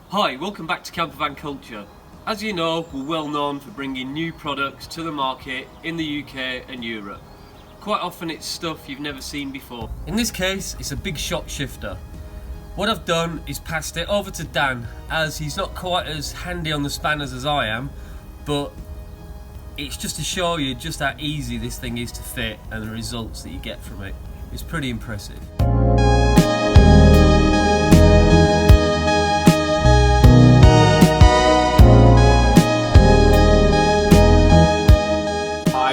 Hi, welcome back to Campervan Culture. As you know, we're well known for bringing new products to the market in the UK and Europe. Quite often it's stuff you've never seen before. In this case, it's a BigShot shifter. What I've done is passed it over to Dan, as he's not quite as handy on the spanners as I am, but it's just to show you just how easy this thing is to fit and the results that you get from it. It's pretty impressive.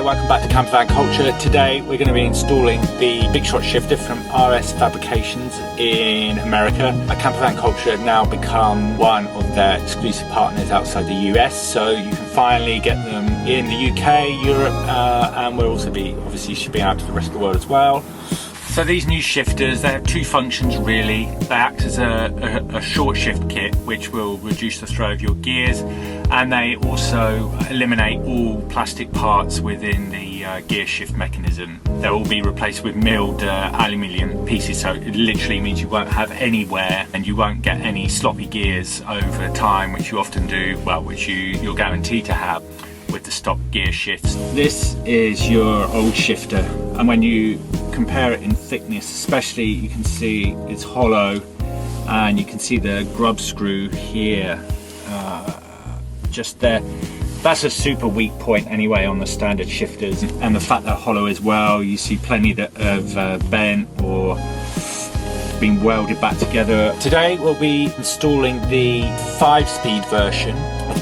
Welcome back to Campervan Culture. Today we're going to be installing the BigShot shifter from RS Fabrications in America. Campervan Culture now become one of their exclusive partners outside the US, so you can finally get them in the UK, Europe, and we'll also be obviously shipping out to the rest of the world as well. So these new shifters, they have two functions really. They act as a short shift kit, which will reduce the throw of your gears, and they also eliminate all plastic parts within the gear shift mechanism. They'll all be replaced with milled aluminium pieces, so it literally means you won't have any wear and you won't get any sloppy gears over time, which you often do, well, which you're guaranteed to have with the stock gear shifts. This is your old shifter, and when you compare it in thickness especially, you can see it's hollow and you can see the grub screw here just there. That's a super weak point anyway on the standard shifters, and the fact that hollow as well, you see plenty that have bent or been welded back together. Today we'll be installing the 5-speed version.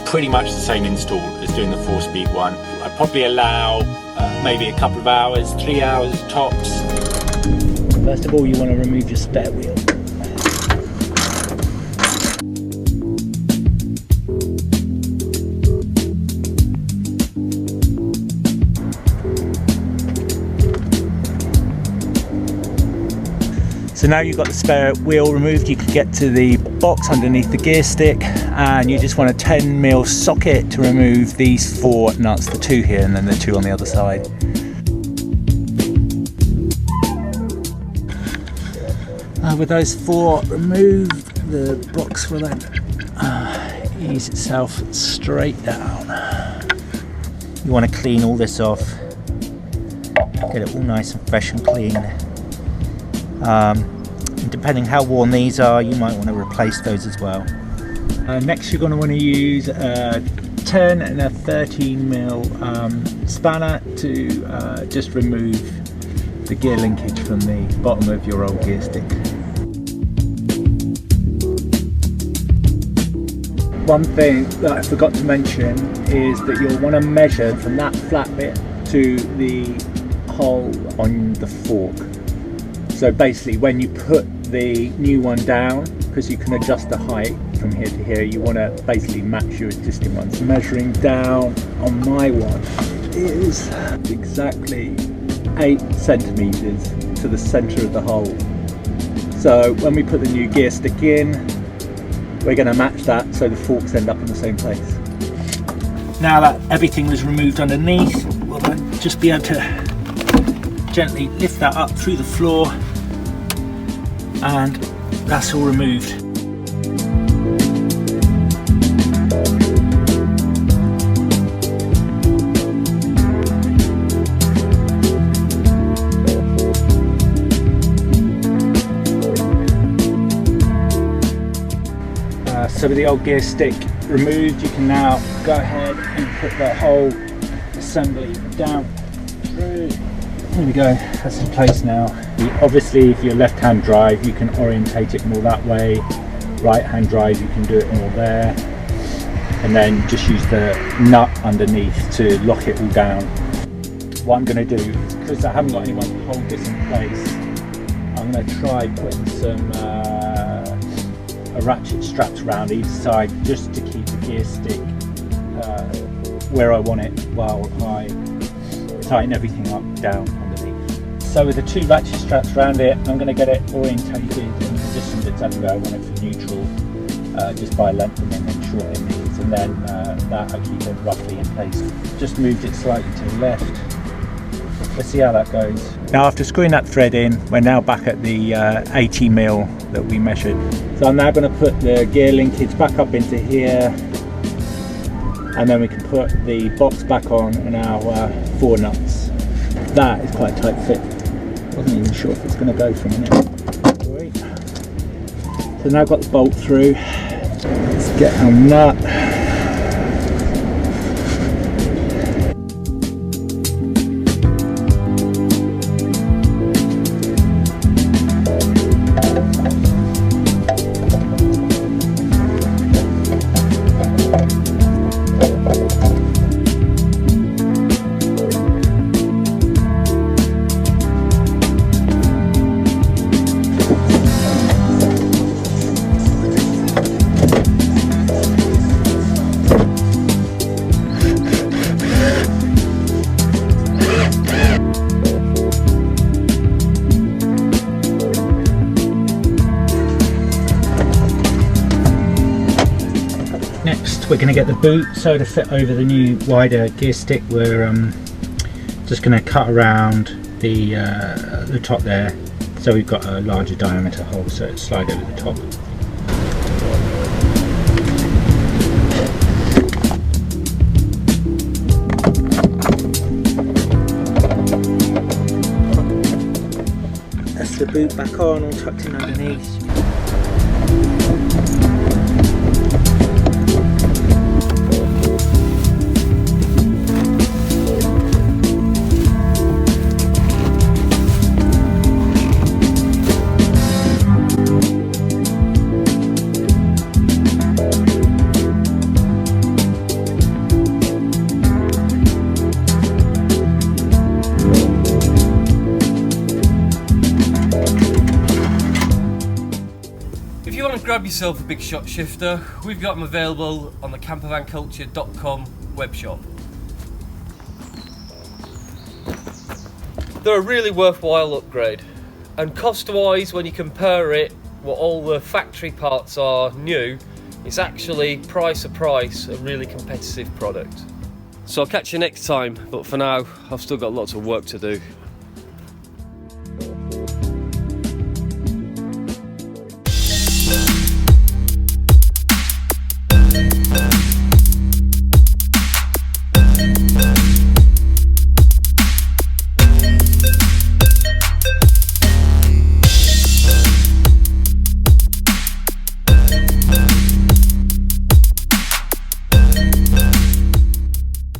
Pretty much the same install as doing the 4-speed one. I'd probably allow maybe a couple of hours, 3 hours tops. First of all, you want to remove your spare wheel. So now you've got the spare wheel removed, you can get to the box underneath the gear stick, and you just want a 10mm socket to remove these 4 nuts, the 2 here and then the 2 on the other side. With those 4 removed, the box will then ease itself straight down. You want to clean all this off, get it all nice and fresh and clean. Depending how worn these are, you might want to replace those as well. Next, you're going to want to use a 10 and a 13mm spanner to just remove the gear linkage from the bottom of your old gear stick. One thing that I forgot to mention is that you'll want to measure from that flat bit to the hole on the fork. So basically, when you put the new one down, because you can adjust the height from here to here, you want to basically match your existing ones. Measuring down on my one is exactly 8 centimeters to the center of the hole. So when we put the new gear stick in, we're going to match that so the forks end up in the same place. Now that everything was removed underneath, we'll then just be able to gently lift that up through the floor, and that's all removed. So with the old gear stick removed, you can now go ahead and put the whole assembly down through. There we go, that's in place now. Obviously, if you're left-hand drive, you can orientate it more that way. Right-hand drive, you can do it more there. And then just use the nut underneath to lock it all down. What I'm going to do, because I haven't got anyone to hold this in place, I'm going to try putting some ratchet straps around each side just to keep the gear stick where I want it while I tighten everything up down underneath. So with the 2 ratchet straps around it, I'm going to get it orientated and positioned exactly where I want it for neutral, just by lengthening and shortening these, and then that I keep it roughly in place. Just moved it slightly to the left. Let's see how that goes. Now after screwing that thread in, we're now back at the 80mm that we measured. So I'm now going to put the gear linkage back up into here, and then we can put the box back on and our 4 nuts. That is quite a tight fit. Wasn't even sure if it's going to go for a minute. Right. So now I've got the bolt through. Let's get our nut. Next we're going to get the boot, so to fit over the new wider gear stick we're just going to cut around the top there, so we've got a larger diameter hole so it slide over the top. That's the boot back on, all tucked in underneath. If you want to grab yourself a BigShot shifter, we've got them available on the CampervanCulture.com web shop. They're a really worthwhile upgrade, and cost-wise, when you compare it what all the factory parts are new, it's actually price a really competitive product. So I'll catch you next time, but for now I've still got lots of work to do.